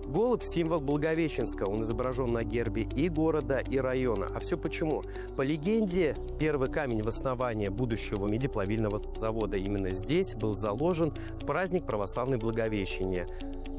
Голубь – символ Благовещенска. Он изображен на гербе и города, и района. А все почему? По легенде, первый камень в основании будущего медиплавильного завода именно здесь был заложен в праздник православной Благовещения.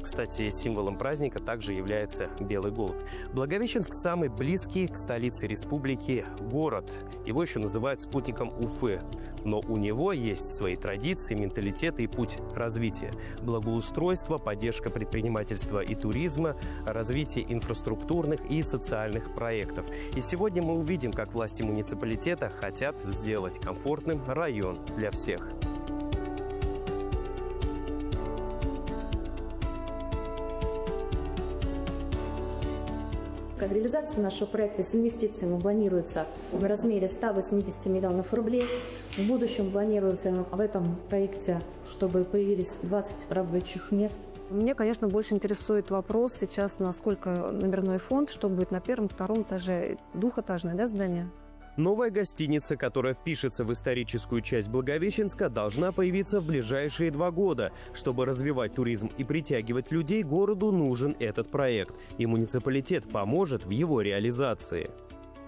Кстати, символом праздника также является белый голубь. Благовещенск – самый близкий к столице республики город. Его еще называют спутником Уфы. Но у него есть свои традиции, менталитет и путь развития. Благоустройство, поддержка предпринимательства и туризма, развитие инфраструктурных и социальных проектов. И сегодня мы увидим, как власти муниципалитета хотят сделать комфортным район для всех. Реализация нашего проекта с инвестициями планируется в размере 180 миллионов рублей. В будущем планируется в этом проекте, чтобы появились 20 рабочих мест. Мне, конечно, больше интересует вопрос сейчас, насколько номерной фонд, что будет на первом, втором этаже, двухэтажное, да, здание? Новая гостиница, которая впишется в историческую часть Благовещенска, должна появиться в ближайшие 2 года. Чтобы развивать туризм и притягивать людей, городу нужен этот проект. И муниципалитет поможет в его реализации.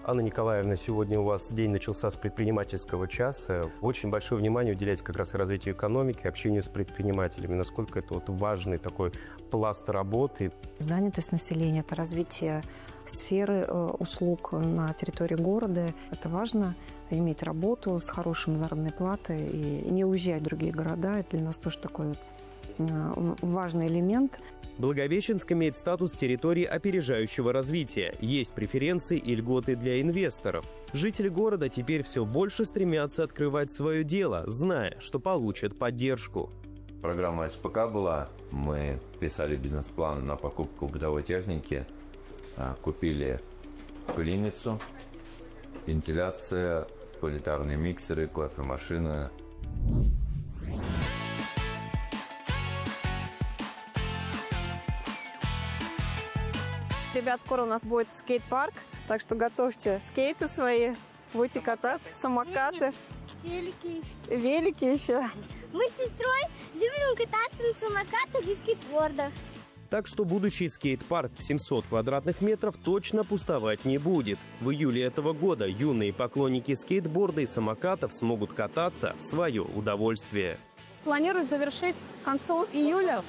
Анна Николаевна, сегодня у вас день начался с предпринимательского часа. Очень большое внимание уделяете как раз и развитию экономики, общению с предпринимателями. Насколько это важный такой пласт работы? Занятость населения – это развитие сферы услуг на территории города. Это важно иметь работу с хорошей заработной платой и не уезжать в другие города. Это для нас тоже такой важный элемент. Благовещенск имеет статус территории опережающего развития. Есть преференции и льготы для инвесторов. Жители города теперь все больше стремятся открывать свое дело, зная, что получат поддержку. Программа СПК была. Мы писали бизнес-план на покупку бытовой техники. Купили пыльницу, вентиляция, планетарные миксеры, кофемашины. Ребят, скоро у нас будет скейт-парк, так что готовьте скейты свои, будете кататься, самокаты. Велики еще. Мы с сестрой любим кататься на самокатах и скейтбордах. Так что будущий скейт-парк в 700 квадратных метров точно пустовать не будет. В июле этого года юные поклонники скейтборда и самокатов смогут кататься в свое удовольствие. Планируют завершить к концу июля,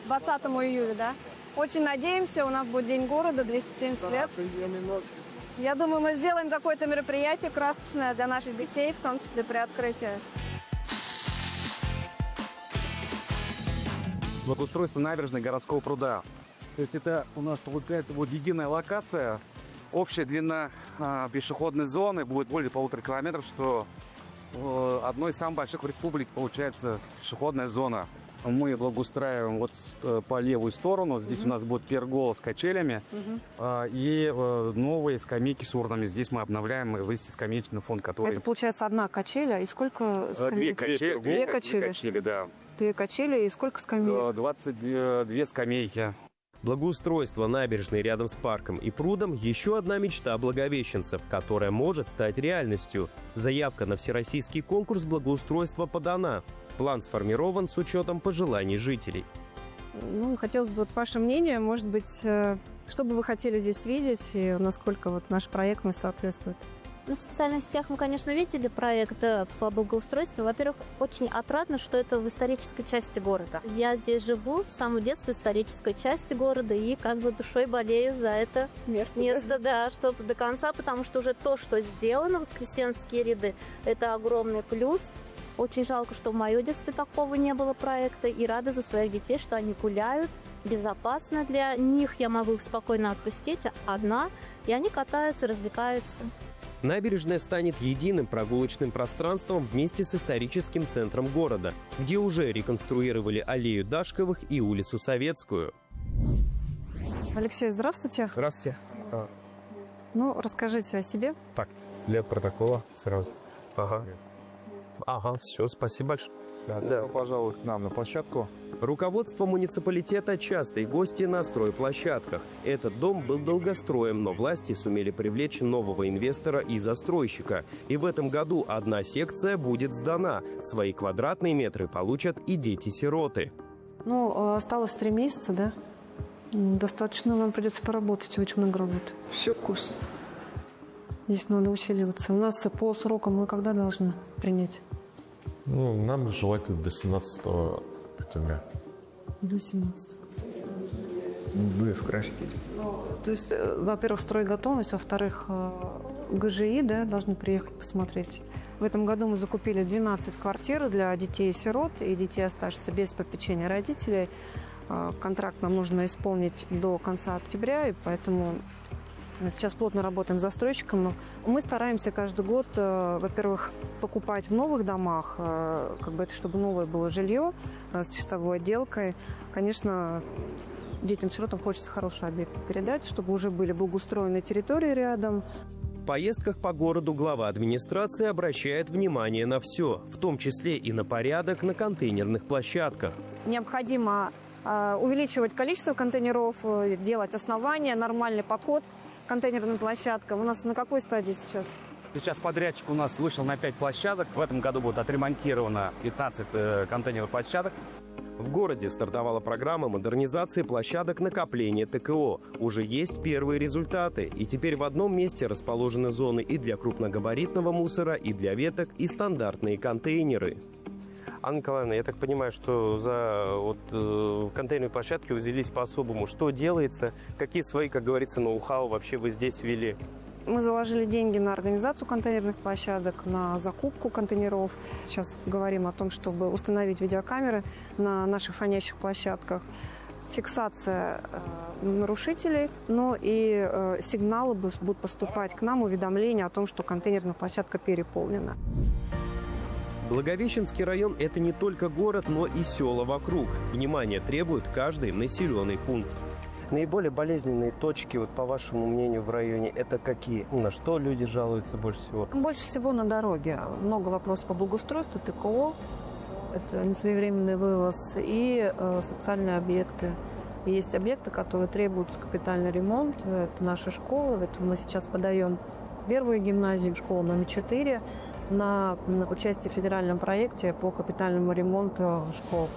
20 июля, да? Очень надеемся, у нас будет День города, 270 лет. Я думаю, мы сделаем какое-то мероприятие красочное для наших детей, в том числе при открытии. Благоустройство набережной городского пруда. То есть это у нас получается единая локация. Общая длина пешеходной зоны будет более 1,5 километра, что одной из самых больших в республике получается пешеходная зона. Мы благоустраиваем по левую сторону. Здесь у нас будет пергола с качелями и новые скамейки с урнами. Здесь мы обновляем и вывести скамеечный фонд, который... Это получается одна качеля. И сколько скамеек? Две качели, да. 2 качели и сколько скамеек? 22 скамейки. Благоустройство набережной рядом с парком и прудом – еще одна мечта благовещенцев, которая может стать реальностью. Заявка на всероссийский конкурс благоустройства подана. План сформирован с учетом пожеланий жителей. Хотелось бы ваше мнение, может быть, что бы вы хотели здесь видеть и насколько наш проект соответствует? В социальных сетях мы, конечно, видели проект по благоустройству. Во-первых, очень отрадно, что это в исторической части города. Я здесь живу с самого детства в исторической части города и душой болею за это место, да, чтобы до конца, потому что уже то, что сделано, Воскресенские ряды, это огромный плюс. Очень жалко, что в мое детстве такого не было проекта, и рада за своих детей, что они гуляют безопасно для них. Я могу их спокойно отпустить одна, и они катаются, развлекаются. Набережная станет единым прогулочным пространством вместе с историческим центром города, где уже реконструировали аллею Дашковых и улицу Советскую. Алексей, здравствуйте. Здравствуйте. Расскажите о себе. Так, для протокола сразу. Ага, все, спасибо большое. Да. Пожалуй, к нам на площадку. Руководство муниципалитета – частые гости на стройплощадках. Этот дом был долгостроем, но власти сумели привлечь нового инвестора и застройщика. И в этом году одна секция будет сдана. Свои квадратные метры получат и дети-сироты. Осталось 3 месяца, да? Достаточно нам придется поработать, очень много работы. Все курс. Здесь надо усиливаться. У нас по срокам мы когда должны принять? Ну, нам желательно до 17 октября. До 17. Были в крашке. То есть, во-первых, стройготовность, во-вторых, ГЖИ, да, должны приехать посмотреть. В этом году мы закупили 12 квартир для детей-сирот и детей, оставшихся без попечения родителей. Контракт нам нужно исполнить до конца октября, и поэтому сейчас плотно работаем с застройщиком. Мы стараемся каждый год, во-первых, покупать в новых домах, как бы это, чтобы новое было жилье с чистовой отделкой. Конечно, детям-сиротам хочется хороший объект передать, чтобы уже были благоустроенные территории рядом. В поездках по городу глава администрации обращает внимание на все, в том числе и на порядок на контейнерных площадках. Необходимо увеличивать количество контейнеров, делать основания, нормальный подход к контейнерным площадкам. У нас на какой стадии сейчас? Сейчас подрядчик у нас вышел на 5 площадок. В этом году будет отремонтировано 15 контейнерных площадок. В городе стартовала программа модернизации площадок накопления ТКО. Уже есть первые результаты. И теперь в одном месте расположены зоны и для крупногабаритного мусора, и для веток, и стандартные контейнеры. Анна Николаевна, я так понимаю, что за контейнерные площадки вы взялись по-особому. Что делается? Какие свои, как говорится, ноу-хау вообще вы здесь ввели? Мы заложили деньги на организацию контейнерных площадок, на закупку контейнеров. Сейчас говорим о том, чтобы установить видеокамеры на наших фонящих площадках. Фиксация нарушителей, но и сигналы будут поступать к нам, уведомления о том, что контейнерная площадка переполнена. Благовещенский район – это не только город, но и села вокруг. Внимание требует каждый населенный пункт. Наиболее болезненные точки, вот, по вашему мнению, в районе, это какие? На что люди жалуются больше всего? Больше всего на дороге. Много вопросов по благоустройству, ТКО, это несвоевременный вывоз и социальные объекты. И есть объекты, которые требуют капитальный ремонт. Это наша школа. Это мы сейчас подаем первую гимназию, школу номер 4, на участие в федеральном проекте по капитальному ремонту школ.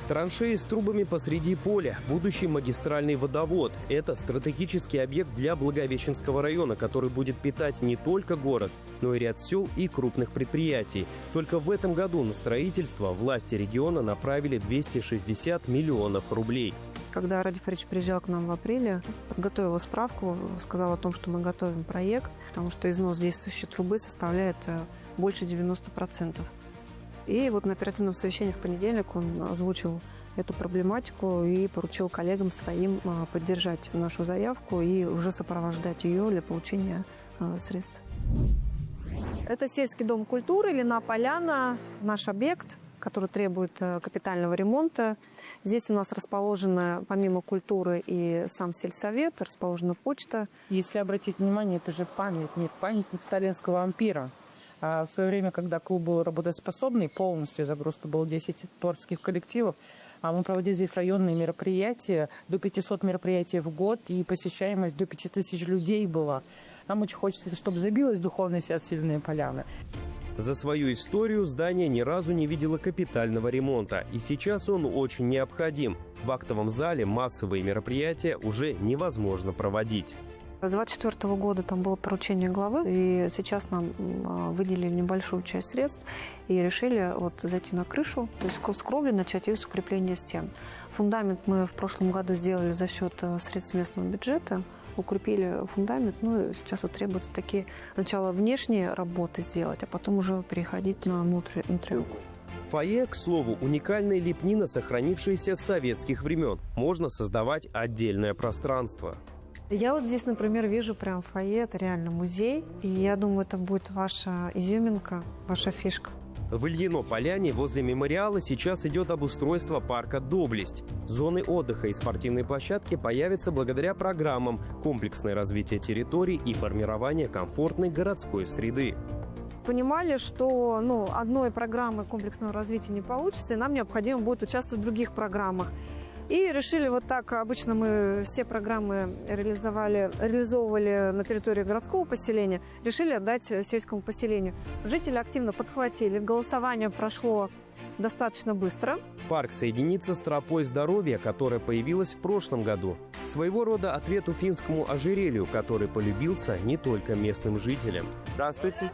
Траншеи с трубами посреди поля, будущий магистральный водовод. Это стратегический объект для Благовещенского района, который будет питать не только город, но и ряд сел и крупных предприятий. Только в этом году на строительство власти региона направили 260 миллионов рублей. Когда Ради Фаридович приезжал к нам в апреле, подготовила справку, сказала о том, что мы готовим проект, потому что износ действующей трубы составляет больше 90%. И вот на оперативном совещании в понедельник он озвучил эту проблематику и поручил коллегам своим поддержать нашу заявку и уже сопровождать ее для получения средств. Это сельский дом культуры, Лина Поляна, наш объект, который требует капитального ремонта. Здесь у нас расположена, помимо культуры, и сам сельсовет, расположена почта. Если обратить внимание, это же памятник сталинского ампира. А в свое время, когда клуб был работоспособный, полностью загрузка было 10 творческих коллективов, мы проводили здесь районные мероприятия, до 500 мероприятий в год, и посещаемость до 5000 людей была. Нам очень хочется, чтобы забилось духовное сердце Елены Поляны. За свою историю здание ни разу не видело капитального ремонта, и сейчас он очень необходим. В актовом зале массовые мероприятия уже невозможно проводить. С 2024 года там было поручение главы, и сейчас нам выделили небольшую часть средств и решили вот зайти на крышу, то есть с кровли начать и с укрепления стен. Фундамент мы в прошлом году сделали за счет средств местного бюджета, укрепили фундамент, ну и сейчас вот требуется такие сначала внешние работы сделать, а потом уже переходить на внутреннюю. Фойе, к слову, уникальная лепнина, сохранившаяся с советских времен. Можно создавать отдельное пространство. Я вот здесь, например, вижу прям фойе, это реально музей, и я думаю, это будет ваша изюминка, ваша фишка. В Ильино-Поляне возле мемориала сейчас идет обустройство парка «Доблесть». Зоны отдыха и спортивные площадки появятся благодаря программам «Комплексное развитие территорий» и «Формирование комфортной городской среды». Понимали, что одной программы комплексного развития не получится, и нам необходимо будет участвовать в других программах. И решили вот так, обычно мы все программы реализовывали на территории городского поселения, решили отдать сельскому поселению. Жители активно подхватили, голосование прошло достаточно быстро. Парк соединится с тропой здоровья, которая появилась в прошлом году. Своего рода ответ уфимскому ожерелью, который полюбился не только местным жителям. Здравствуйте.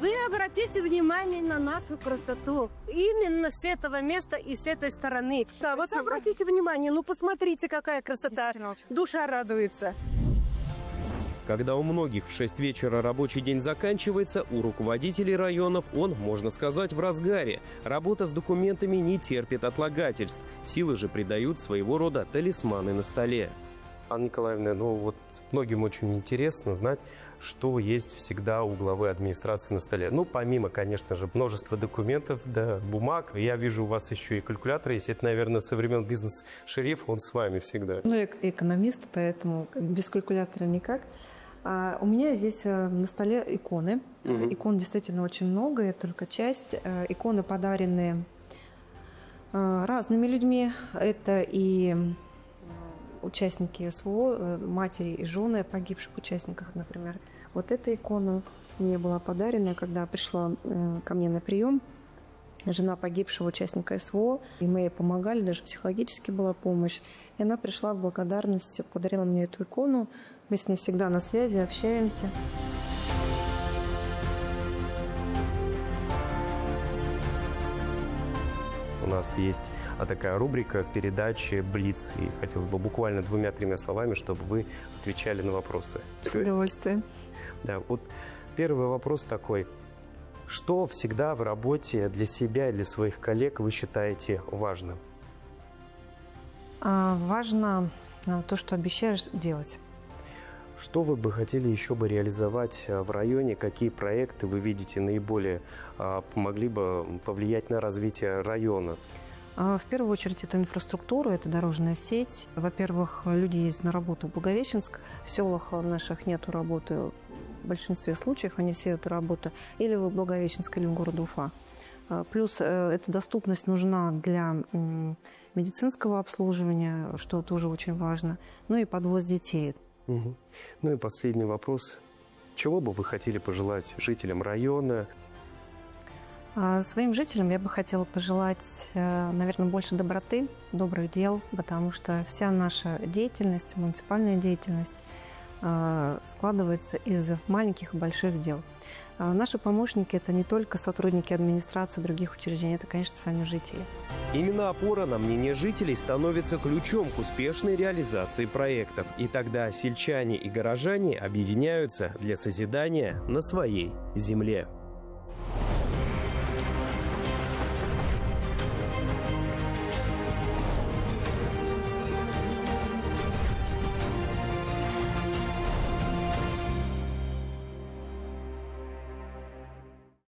Вы обратите внимание на нашу красоту. Именно с этого места и с этой стороны. Да, вот обратите внимание, ну посмотрите, какая красота. Душа радуется. Когда у многих в 6 вечера рабочий день заканчивается, у руководителей районов он, можно сказать, в разгаре. Работа с документами не терпит отлагательств. Силы же придают своего рода талисманы на столе. Анна Николаевна, многим очень интересно знать, что есть всегда у главы администрации на столе. Помимо, конечно же, множества документов, бумаг. Я вижу, у вас еще и калькулятор есть. Это, наверное, со времен бизнес-шерифа, он с вами всегда. Я экономист, поэтому без калькулятора никак. У меня здесь на столе иконы. Икон действительно очень много, это только часть. Иконы подарены разными людьми. Это и участники СВО, матери и жены погибших участников, например. Вот эта икона мне была подарена, когда пришла ко мне на прием. Жена погибшего участника СВО, и мы ей помогали, даже психологически была помощь. И она пришла в благодарность, подарила мне эту икону. Мы с ней всегда на связи, общаемся. У нас есть такая рубрика в передаче «Блиц». И хотелось бы буквально 2-3 словами, чтобы вы отвечали на вопросы. С удовольствием. Да, первый вопрос такой. Что всегда в работе для себя и для своих коллег вы считаете важным? Важно то, что обещаешь делать. Что вы бы хотели еще бы реализовать в районе? Какие проекты вы видите наиболее помогли бы повлиять на развитие района? В первую очередь это инфраструктура, это дорожная сеть. Во-первых, люди ездят на работу в Благовещенск. В селах наших нету работы. В большинстве случаев они все это работа или в Благовещенск, или в городе Уфа. Плюс эта доступность нужна для медицинского обслуживания, что тоже очень важно. И подвоз детей. И последний вопрос. Чего бы вы хотели пожелать жителям района? Своим жителям я бы хотела пожелать, наверное, больше доброты, добрых дел, потому что вся наша деятельность, муниципальная деятельность складывается из маленьких и больших дел. Наши помощники – это не только сотрудники администрации других учреждений, это, конечно, сами жители. Именно опора на мнение жителей становится ключом к успешной реализации проектов. И тогда сельчане и горожане объединяются для созидания на своей земле.